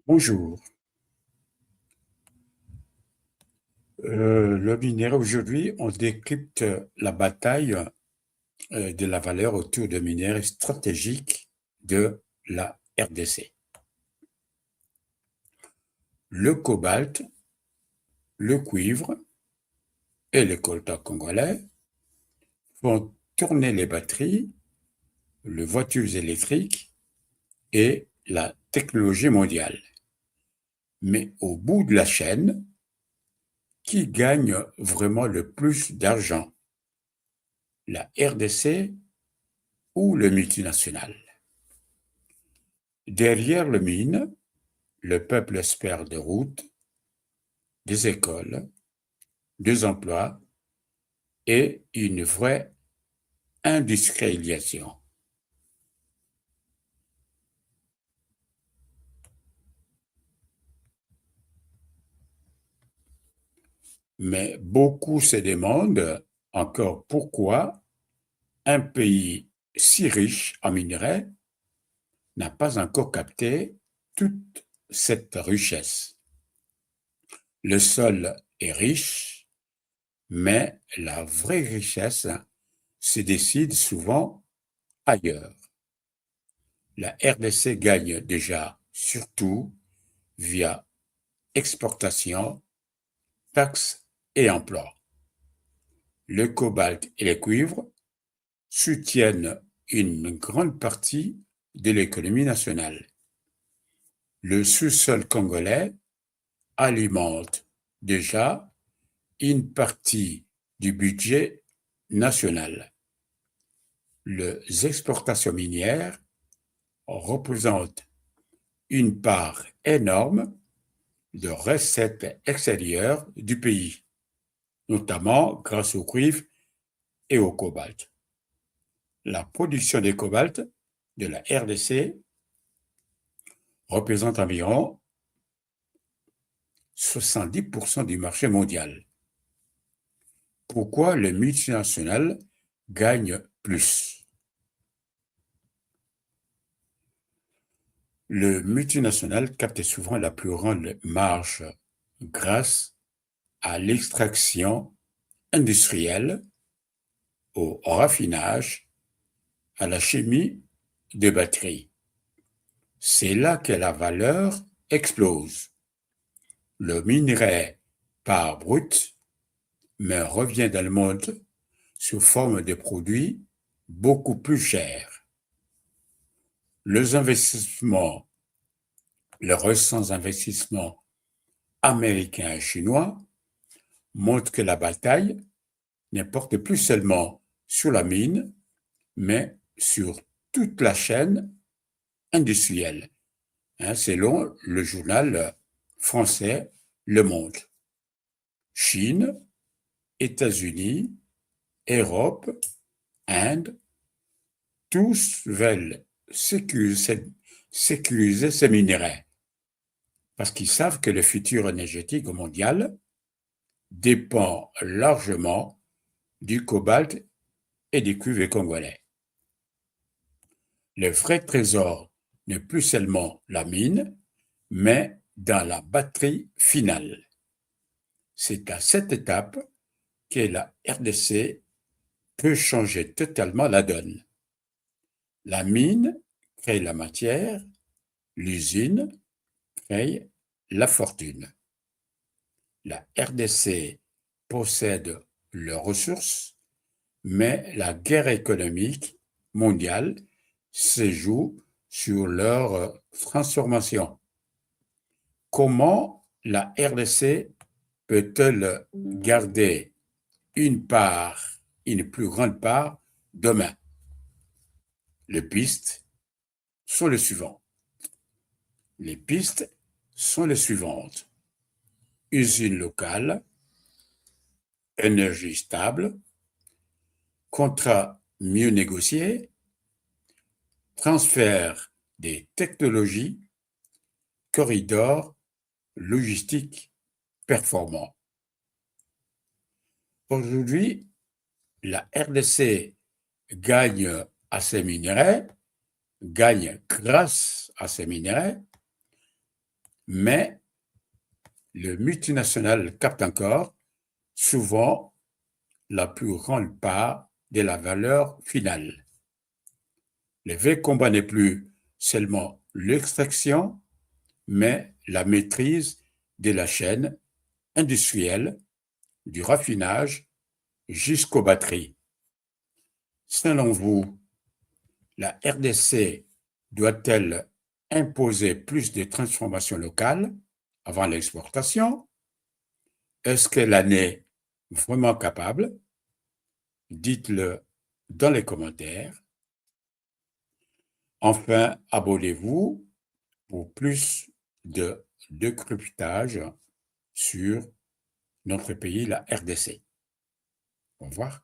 Bonjour. Le minerai, aujourd'hui, on décrypte la bataille de la valeur autour de minerais stratégiques de la RDC. Le cobalt, le cuivre et le coltan congolais font tourner les batteries, les voitures électriques et la technologie mondiale. Mais au bout de la chaîne, qui gagne vraiment le plus d'argent? La RDC ou le multinational? Derrière le mine, le peuple espère des routes, des écoles, des emplois et une vraie industrialisation. Mais beaucoup se demandent encore pourquoi un pays si riche en minerais n'a pas encore capté toute cette richesse. Le sol est riche, mais la vraie richesse se décide souvent ailleurs. La RDC gagne déjà surtout via exportation, taxes et emplois. Le cobalt et le cuivre soutiennent une grande partie de l'économie nationale. Le sous-sol congolais alimente déjà une partie du budget national. Les exportations minières représentent une part énorme de recettes extérieures du pays, notamment grâce au cuivre et au cobalt. La production de cobalt de la RDC représente environ 70% du marché mondial. Pourquoi les multinationales gagnent plus? Le multinational capte souvent la plus grande marge grâce à l'extraction industrielle, au raffinage, à la chimie des batteries. C'est là que la valeur explose. Le minerai part brut, mais revient dans le monde sous forme de produits beaucoup plus chers. Les investissements, les récents investissements américains et chinois montrent que la bataille ne porte plus seulement sur la mine, mais sur toute la chaîne industrielle, selon le journal français Le Monde. Chine, États-Unis, Europe, Inde, tous veulent sécuriser ces minerais parce qu'ils savent que le futur énergétique mondial dépend largement du cobalt et du cuivre congolais. Le vrai trésor n'est plus seulement la mine, mais dans la batterie finale. C'est à cette étape que la RDC peut changer totalement la donne. La mine crée la matière, l'usine crée la fortune. La RDC possède les ressources, mais la guerre économique mondiale se joue sur leur transformation. Comment la RDC peut-elle garder une plus grande part demain? Les pistes sont les suivantes. Les pistes sont les suivantes. Usine locale, énergie stable, contrat mieux négocié, transfert des technologies, corridor logistique performant. Aujourd'hui, la RDC gagne à ces minerais, gagne grâce à ces minerais, Mais le multinational capte encore souvent la plus grande part de la valeur finale. Le vrai combat n'est plus seulement l'extraction, mais la maîtrise de la chaîne industrielle, du raffinage jusqu'aux batteries. Selon vous, la RDC doit-elle imposer plus de transformations locales avant l'exportation? Est-ce qu'elle en est vraiment capable? Dites-le dans les commentaires. Enfin, abonnez-vous pour plus de décryptage sur notre pays, la RDC. Au revoir.